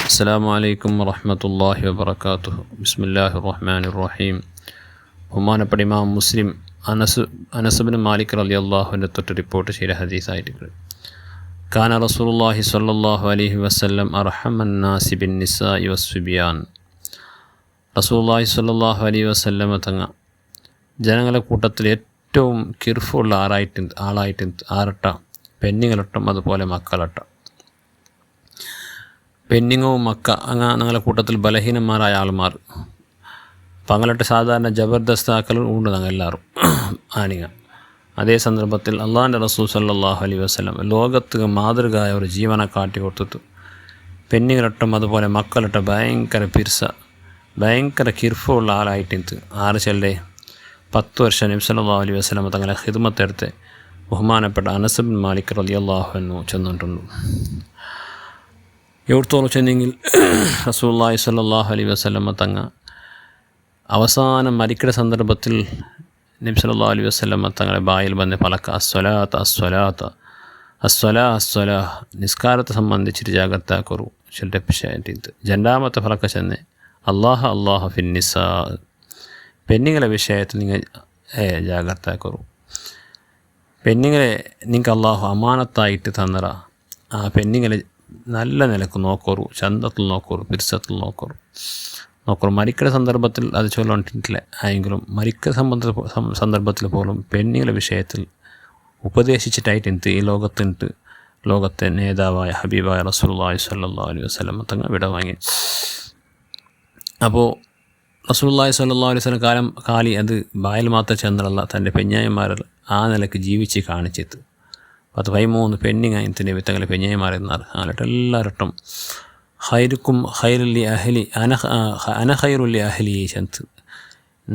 അസ്സലാമു അലൈക്കും വറഹ്മത്തുള്ളാഹി വബറകാതുഹു. ബിസ്മില്ലാഹിർ റഹ്മാനിർ റഹീം. ബഹുമാനപ്പെട്ട ഇമാം മുസ്ലിം അനസ് ബിൻ മാലിക് റളിയല്ലാഹു അൻഹു തൊട്ട് റിപ്പോർട്ട് ചെയ്ത ഹദീസായിട്ട് കാന റസൂലുള്ളാഹി സ്വല്ലല്ലാഹു അലൈഹി വസല്ലം അർഹമൻ നാസി ബിൻ നിസാഇ വസ്സുബിയാൻ. റസൂലുള്ളാഹി സ്വല്ലല്ലാഹു അലൈഹി വസല്ലം തങ്ങ ജനങ്ങളുടെ കൂട്ടത്തിൽ ഏറ്റവും കിർഫുള്ള ആളായിട്ട് പെണ്ണുങ്ങളൊട്ടും അതുപോലെ മക്കളൊട്ട. പെണ്ണിങ്ങവും മക്ക ഞങ്ങളുടെ കൂട്ടത്തിൽ ബലഹീനന്മാരായ ആൾമാർ അപ്പം അങ്ങോട്ട് സാധാരണ ജബർദസ്താക്കൾ ഉണ്ട് ഞങ്ങൾ എല്ലാവരും ആണിങ്ങ. അതേ സന്ദർഭത്തിൽ അള്ളാഹിൻ്റെ റസൂൽ സല്ലല്ലാഹു അലൈഹി വസല്ലം ലോകത്ത് മാതൃകയായ ഒരു ജീവനെ കാട്ടി കൊടുത്തിട്ട് പെണ്ണുങ്ങളൊട്ടും അതുപോലെ മക്കളൊട്ട ഭയങ്കര കിർഫുള്ള ആളായിട്ട് ആറ് ചെല്ലേ 10 വർഷം നബി സല്ലല്ലാഹു അലൈഹി വസല്ലം തങ്ങളെ ഖിദ്മത്തെടുത്ത് ബഹുമാനപ്പെട്ട അനസ് ബിൻ മാലിക് റളിയല്ലാഹു അൻഹു ചെന്നിട്ടുണ്ട്. എവിടത്തോളം ചെന്നെങ്കിൽ റസൂലുള്ളാഹി സ്വല്ലല്ലാഹു അലൈഹി വസല്ലം തങ്ങ അവസാനം മരിക്കുന്ന സന്ദർഭത്തിൽ നബി സല്ലല്ലാഹു അലൈഹി വസല്ലം തങ്ങളെ ബായിൽ വന്ന് പലക്ക അസ്വലാ നിസ്കാരത്തെ സംബന്ധിച്ചിട്ട് ജാഗ്രതാക്കൊരു ചില വിഷയമായിട്ട് രണ്ടാമത്തെ ഫലക്ക ചെന്ന് അല്ലാഹ ഫിന്നിസാ പെണ്ണുങ്ങളെ വിഷയത്തിൽ നിങ്ങൾ ജാഗ്രതാക്കൊരു. പെണ്ണുങ്ങളെ നിങ്ങൾക്ക് അള്ളാഹു അമാനത്തായിട്ട് തന്നറ ആ പെണ്ണുങ്ങളെ നല്ല നിലക്ക് നോക്കോറു, ചന്തത്തിൽ നോക്കോറു, പിരിസത്തിൽ നോക്കോറു. മരിക്കുന്ന സന്ദർഭത്തിൽ അത് ചൊല്ലിട്ടില്ല ആയെങ്കിലും മരിക്കുന്ന സന്ദർഭത്തിൽ പോലും പെണ്ണുങ്ങളെ വിഷയത്തിൽ ഉപദേശിച്ചിട്ടായിട്ട് ഈ ലോകത്തെ നേതാവായ ഹബീബായ റസൂലുള്ളാഹി സ്വല്ലല്ലാഹു അലൈഹി വസല്ലം തങ്ങൾ വിട വാങ്ങി. അപ്പോൾ റസൂലുള്ളാഹി സ്വല്ലല്ലാഹു അലൈഹി വസല്ലം കാലി അത് ബായിൽ മാത്രം ചെന്നല്ല തൻ്റെ പെഞ്ഞായന്മാരിൽ ആ നിലക്ക് ജീവിച്ച് കാണിച്ചെത്ത് 13 പെണ്ണിങ്ങായിട്ട് നബി തങ്ങളെ പെഞ്ഞായന്മാരെന്നാർ ആലട്ട് എല്ലാവരും ഹൈറുക്കും ഹൈറുല്ലി അഹ്ലി അന ഹൈറുല്ലി അഹ്ലി ചെന്ത്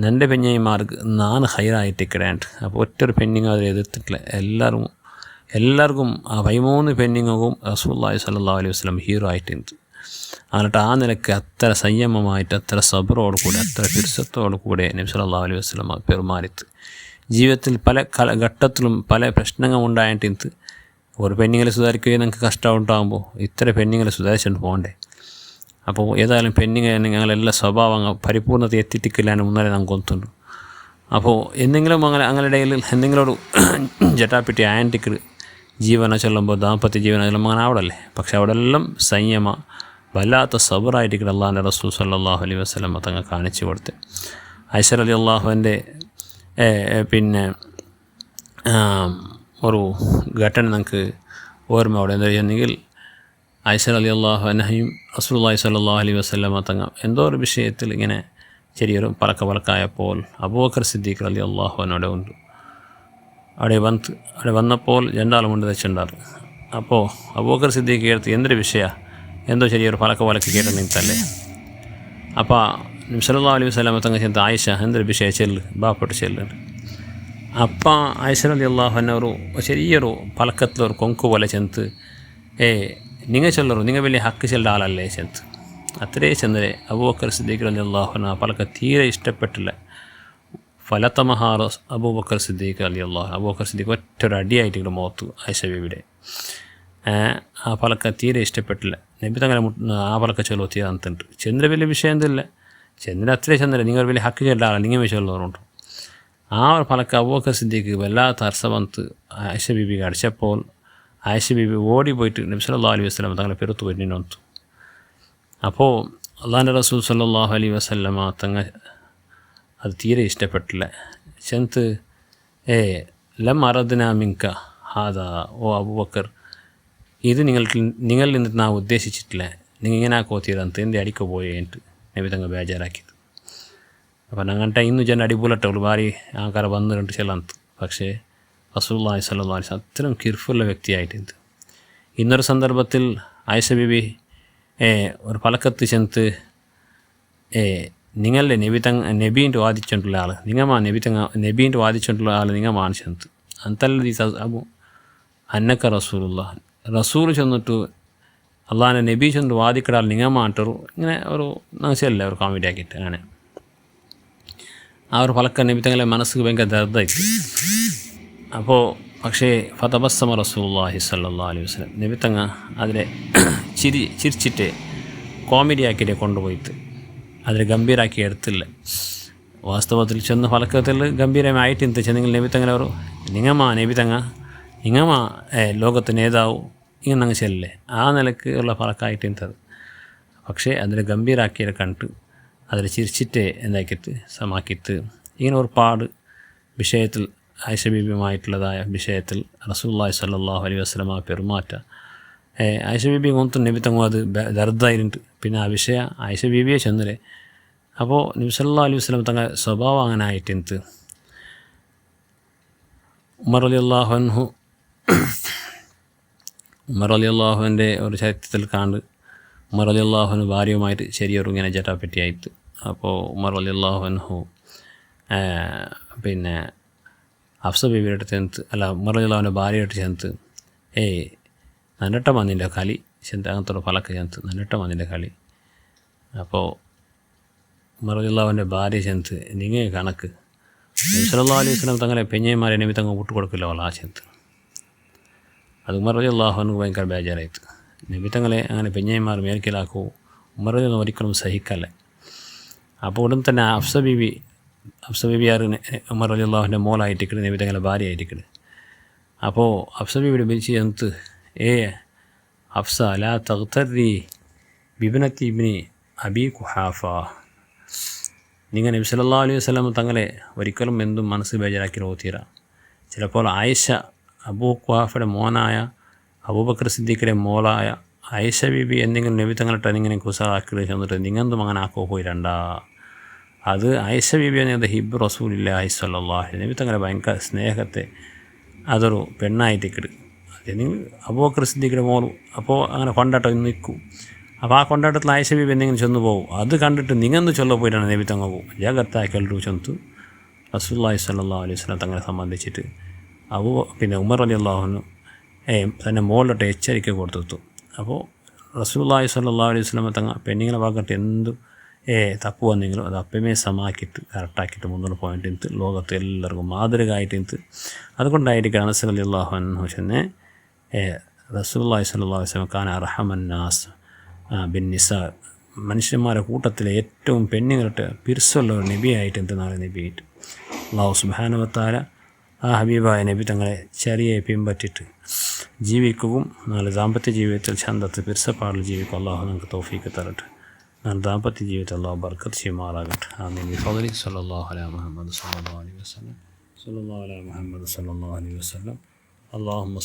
എൻ്റെ പെഞ്ഞായന്മാർക്ക് നാണ് ഹൈറായിട്ട് കിടാണ്ട്. അപ്പോൾ ഒറ്റൊരു പെണ്ണിങ്ങ അതിൽ എതിർത്തിട്ടില്ല. എല്ലാവർക്കും ആ 13 പെണ്ണിങ്ങും റസൂലുള്ളാഹി സ്വല്ലല്ലാഹു അലൈഹി വസല്ലം ഹീറോ ആയിട്ടുണ്ട്. എന്നിട്ട് ആ നിലക്ക് അത്ര സംയമമായിട്ട് അത്ര സബറോട് കൂടെ അത്ര ഫിർസത്തോടു കൂടെ നബി സല്ലല്ലാഹു അലൈഹി വസല്ലം പെരുമാറിത്ത് ജീവിതത്തിൽ പല ഘട്ടത്തിലും പല പ്രശ്നങ്ങളുണ്ടായിട്ട് ഒരു പെണ്ണുങ്ങളെ സുധാരിക്കുകയും നിങ്ങൾക്ക് കഷ്ടമുണ്ടാകുമ്പോൾ ഇത്ര പെണ്ണുങ്ങളെ സുധാരിച്ചുകൊണ്ട് പോകണ്ടേ. അപ്പോൾ ഏതായാലും പെണ്ണുങ്ങൾ ഞങ്ങളെല്ലാം സ്വഭാവങ്ങൾ പരിപൂർണ്ണത എത്തിയിട്ടില്ലാനും മുന്നേ നമുക്ക് കൊന്നുണ്ട്. അപ്പോൾ എന്തെങ്കിലും അങ്ങനെ ഇടയിൽ എന്തെങ്കിലും ഒരു ജട്ടാപ്പിറ്റി ആൻറ്റിക്ക് ജീവനെ ചൊല്ലുമ്പോൾ ദാമ്പത്യ ജീവനെ ചൊല്ലുമ്പോൾ അങ്ങനെ അവിടെയല്ലേ. പക്ഷെ അവിടെ എല്ലാം സംയമ വല്ലാത്ത സബറായിട്ട് അള്ളാഹിൻ്റെ റസൂൽ സല്ലല്ലാഹു അലൈഹി വസല്ലം തങ്ങൾ കാണിച്ചു കൊടുത്ത് ആയിഷ റളിയല്ലാഹുവിൻ്റെ പിന്നെ ഒരു ഘട്ടന നമുക്ക് ഓർമ്മ അവിടെ എന്താ ചെയ്യുന്നെങ്കിൽ ആയിഷ റളിയല്ലാഹു അൻഹയും റസൂലുള്ളാഹി സ്വല്ലല്ലാഹു അലൈഹി വസല്ലം തങ്ങൾ എന്തോ ഒരു വിഷയത്തിൽ ഇങ്ങനെ ചെറിയൊരു പലക്കായപ്പോൾ അബൂബക്കർ സിദ്ദീഖ് റളിയല്ലാഹു അൻഹുവിടെ ഉണ്ട്. അവിടെ വന്നപ്പോൾ രണ്ടാളും കൊണ്ട് വെച്ചിട്ടുണ്ടാറ്. അപ്പോൾ അബൂബക്കർ സിദ്ദീഖ് കേട്ട് എന്തൊരു വിഷയമാണ് എന്തോ ചെറിയൊരു പലക്ക് കേട്ട് നിന്നല്ലേ. അപ്പോൾ നബി സല്ലല്ലാഹു അലൈഹി വസല്ലം തങ്ങൾ ചെന്ന് ആയിഷ എന്തൊരു വിഷയം ചെല്ല് ബാപ്പെട്ട് ചെല്ലുണ്ട്. അപ്പം ആയിഷ റളിയല്ലാഹു അൻഹ ഒരു ചെറിയൊരു പലക്കത്തിലൊരു കൊങ്ക് പോലെ ചെന്ന് നിങ്ങൾ ചൊല്ലറു നിങ്ങൾ വലിയ ഹക്ക് ചെല്ല ആളല്ലേ ചെന്ന് അത്രേ ചെന്നത് അബൂബക്കർ സിദ്ദീഖ് റളിയല്ലാഹു അൻഹു ആ പലക്ക തീരെ ഇഷ്ടപ്പെട്ടില്ല. ഫലത്തമഹാർ അബൂബക്കർ സിദ്ദീഖ് റളിയല്ലാഹു അബൂബക്കർ സിദ്ദീഖ് ഒറ്റൊരു അടിയായിട്ട് മോത്തു ആയിഷ ബീവിയുടെ ആ പലക്ക തീരെ ഇഷ്ടപ്പെട്ടില്ല. നബി തങ്ങളെ ആ പലക്ക ചൊല്ലോ തീരെ അന്നിട്ടുണ്ട്. ചന്ദ്ര വലിയ വിഷയം എന്തില്ല, ചന്ദ്രൻ അത്രേ ചന്ദ്രൻ നിങ്ങൾ വലിയ ഹക്ക് ചെല്ല ആളെ നിങ്ങൾ ചൊല്ലുന്നുണ്ട്. ആ ഒരു പലക്ക അബൂബക്കർ സിദ്ദീഖ് വല്ലാത്ത അർസവന്ത് ആയിഷ ബീബിക്ക് അടിച്ചപ്പോൾ ആയിഷ ബീബി ഓടി പോയിട്ട് നബി സല്ലല്ലാഹു അലൈഹി വസല്ലം തങ്ങളെ പെരുത്തു പോയിട്ട്. അപ്പോൾ അള്ളാഹിൻ്റെ റസൂൽ സല്ലല്ലാഹു അലൈഹി വസല്ലം തങ്ങൾ അത് തീരെ ഇഷ്ടപ്പെട്ടില്ല. ചെന്ത് ലം അറദ്നാ മിൻക ഹാദാ ഓ അബൂബക്കർ, ഇത് നിങ്ങളിൽ നിന്ന് നാം ഉദ്ദേശിച്ചിട്ടില്ല, നിങ്ങൾ ഇങ്ങനെ കോത്തിയതെന്ന് എൻ്റെ അടിക്ക് പോയിട്ട് നബി തങ്ങൾ ബേജാറാക്കിയത്. അപ്പം അങ്ങനത്തെ ഇന്ന് ജന അടിപൊളിട്ടുള്ളൂ ഭാരി ആൾക്കാരെ വന്നിട്ടുണ്ട് ചെല്ലാന്ത്. പക്ഷേ റസൂലുള്ളാഹി സ്വല്ലല്ലാഹു അലൈഹി വസല്ലം അത്രയും കിർഫുള്ള വ്യക്തിയായിട്ടുണ്ട്. ഇന്നൊരു സന്ദർഭത്തിൽ ആയിഷ ബീബി ഒരു പലക്കത്ത് ചെന്ന് നിങ്ങളുടെ നബീൻ്റെ വാദിച്ചുകൊണ്ടുള്ള ആൾ നബീൻ്റെ വാദിച്ചുകൊണ്ടുള്ള ആൾ നിങ്ങമാണ് ചെന്ന് അന്തല്ലീ അബു അന്നക്ക റസൂൽ ചെന്നിട്ട് അള്ളാഹിൻ്റെ നബി ചെന്ന് വാദിക്കടാൽ നിങ്ങമാട്ടൊരു ഇങ്ങനെ ഒരു നശയല്ലേ ഒരു കോമഡി ആക്കിയിട്ട് അങ്ങനെ ആ ഒരു പലക്ക നബി തങ്ങളെ മനസ്സിൽ ഭയങ്കര ദർദായിട്ട്. അപ്പോൾ പക്ഷേ ഫതബസ്സമ റസൂലുള്ളാഹി സ്വല്ലല്ലാഹു അലൈഹി വസല്ലം നബി തങ്ങൾ അതിനെ ചിരിച്ചിട്ട് കോമഡി ആക്കിയിട്ട് കൊണ്ടുപോയിട്ട് അതിൽ ഗംഭീരാക്കി എടുത്തില്ല. വാസ്തവത്തിൽ ചെന്ന് ഫലക്കത്തിൽ ഗംഭീരമായിട്ട് ಇಂತ ചെന്നെങ്കിൽ നബി തങ്ങളവർ നിങ്ങമ്മ നബി തങ്ങ നിങ്ങമ്മ ലോകത്ത് നേതാവ് ഇങ്ങനെ ചെല്ലേ ആ നിലക്ക് ഉള്ള ഫലക്കായിട്ട് ಇಂಥದ್ದು. പക്ഷേ അതിൽ ഗംഭീരാക്കിയത് കണ്ട് അതിൽ ചിരിച്ചിട്ട് എന്താക്കിയിട്ട് സമാക്കിയിട്ട് ഇങ്ങനെ ഒരുപാട് വിഷയത്തിൽ ആയിഷ ബീബിയുമായിട്ടുള്ളതായ വിഷയത്തിൽ റസൂലുള്ളാഹി സ്വല്ലല്ലാഹു അലൈഹി വസല്ലമ പെരുമാറ്റ ആയിഷ ബീബി കൊണ്ടും നബി തങ്ങും അത് ദർദായിട്ടുണ്ട്. പിന്നെ ആ വിഷയ ആയിഷ ബീബിയെ ചെന്നില്ലേ. അപ്പോൾ നബി സല്ലല്ലാഹു അലൈഹി വസല്ലം തങ്ങൾ സ്വഭാവം അങ്ങനെ ആയിട്ട് ಇಂತ ഉമർ റളിയല്ലാഹു അൻഹു ഉമർ റളിയല്ലാഹുവിൻ്റെ ഒരു ചരിത്രത്തിൽ കണ്ട് ഉമർ റളിയല്ലാഹുവിന് ഭാര്യയുമായിട്ട് ചെറിയൊരു ഇങ്ങനെ ജറ്റാപ്പറ്റിയായിട്ട്. അപ്പോൾ ഉമർ റളിയല്ലാഹു അൻഹു പിന്നെ ഹഫ്സ ബീവിയുടെ അടുത്ത് ചെന്ന് അല്ല ഉമർ റളിയല്ലാഹുവിൻ്റെ ഭാര്യയായിട്ട് ചെന്ന് നന്നിട്ട മന്നിൻ്റെ കളി ചെന്ന് അങ്ങനത്തെ ഫലക്ക് ചെന്ന് നന്നിട്ട മന്നിൻ്റെ കളി. അപ്പോൾ ഉമർ റളിയല്ലാഹുവിൻ്റെ ഭാര്യ ചെന്ന് നിങ്ങൾ കണക്ക് നബി സല്ലല്ലാഹു അലൈഹി വസല്ലം തങ്ങളെ പെഞ്ഞന്മാരെ നബി തങ്ങൾ വിട്ടുകൊടുക്കില്ല അവൾ ആ ചെന്ന്. അത് ഉമർ റളിയല്ലാഹു അൻഹു ഭയങ്കര ബേജാറായിട്ട് നബി തങ്ങളെ അങ്ങനെ പെഞ്ഞന്മാർ മേൽക്കലാക്കൂ ഉമർ റളിയല്ലാഹു ഒരിക്കലും സഹിക്കല്ലേ. അപ്പോൾ ഉടൻ തന്നെ ഹഫ്സ ബീബി ആറ് ഉമർ റളിയല്ലാഹുവിൻ്റെ മോളായിട്ടിക്കട് നബി തങ്ങളെ ഭാര്യയായിട്ടിക്കട്. അപ്പോൾ ഹഫ്സ ബീബിയുടെ വിളിച്ച് ചെന്ന് ഹഫ്സ ലാ തഗ്തറി ബിബ്നത്തി ഇബ്നി അബി ഖുഹാഫ, നിങ്ങൾ നബി സല്ലല്ലാഹു അലൈഹി വസല്ലം തങ്ങളെ ഒരിക്കലും എന്തും മനസ്സ് ബേജാറാക്കി ഓത്തീര. ചിലപ്പോൾ ആയിഷ അബൂ ഖുഹാഫയുടെ മോനായ അബൂബക്കർ സിദ്ദീഖിൻ്റെ മോളായ ആയിഷ ബീബി എന്തെങ്കിലും നബി തങ്ങളിട്ട് ഇങ്ങനെ കുസാക്കി ചെന്നിട്ട് നിങ്ങന്തും അങ്ങനെ ആക്കോ പോയിരണ്ട. അത് ആയിഷ ബീബി എന്നത് ഹിബ് റസൂലില്ലാഹി സ്വല്ലല്ലാഹു അലൈഹി നബി തങ്ങളെ ഭയങ്കര സ്നേഹത്തെ അതൊരു പെണ്ണായിട്ടിക്കിട്. അത് നിങ്ങൾ അബൂബക്കർ സിദ്ദീഖിൻ്റെ മോളും അപ്പോൾ അങ്ങനെ കൊണ്ടാട്ടം നിൽക്കും. അപ്പോൾ ആ കൊണ്ടാട്ടത്തിൽ ആയിഷ ബീബി എന്തെങ്കിലും ചെന്ന് പോകും. അത് കണ്ടിട്ട് നിങ്ങന്ന് ചൊല്ല പോയിട്ടാണ് നബി തങ്ങ പോകും. ജാഗ്രതാക്കലു ചെന്നു റസൂലുള്ളാഹി സ്വല്ലല്ലാഹു അലൈഹി വസല്ലം തങ്ങളെ സംബന്ധിച്ചിട്ട് പിന്നെ ഉമർ റളിയല്ലാഹു അൻഹു തന്നെ മോളിലോട്ട് എച്ചരിക്ക കൊടുത്തു. അപ്പോൾ റസൂലുള്ളാഹി സ്വല്ലല്ലാഹു അലൈഹി വസല്ലം തങ്ങൾ പെണ്ണിങ്ങളെ ഭാഗത്ത് എന്ത് തപ്പ് വന്നെങ്കിലും അത് അപ്പമേ സമാക്കിയിട്ട് കറക്റ്റാക്കിയിട്ട് മുന്നോട്ട് പോയിട്ട് ലോകത്ത് എല്ലാവർക്കും മാതൃകയായിട്ട് അതുകൊണ്ടായിരിക്കും അനസ് റളിയല്ലാഹു അൻഹു ചെന്നെ റസൂലുള്ളാഹി സ്വല്ലല്ലാഹു അലൈഹി വസല്ലം കാന അർഹമന്നാസ് ബിൻ നിസാ, മനുഷ്യന്മാരുടെ കൂട്ടത്തിലെ ഏറ്റവും പെണ്ണുങ്ങളുടെ പിരിസുള്ള ഒരു നബിയായിട്ട് നാളെ നബിയായിട്ട് അല്ലാഹു സുബ്ഹാനഹു വ തആല ആ ഹബീബായ നബി തങ്ങളെ ചെറിയ പിൻപറ്റിയിട്ട് ജീവിക്കുകയും നാളെ ദാമ്പത്യ ജീവിതത്തിൽ ചന്തത്ത് പിരിസപ്പാടിൽ ജീവിക്കും. അള്ളാഹു നമുക്ക് തൗഫീക്ക് തരട്ടെ. നാളെ ദാമ്പത്യ ജീവിതത്തിൽ അള്ളാഹു ബർക്കത്ത് ചെയ്യുമാറാകട്ടെ. ആമീൻ. ബിഫദ്ലി സല്ലല്ലാഹു അലാ മുഹമ്മദ് സല്ലല്ലാഹു അലൈഹി വസല്ലം സല്ലല്ലാഹു അലാ മുഹമ്മദ് സല്ലല്ലാഹു അലൈഹി വസല്ലം. അല്ലാഹുമ്മ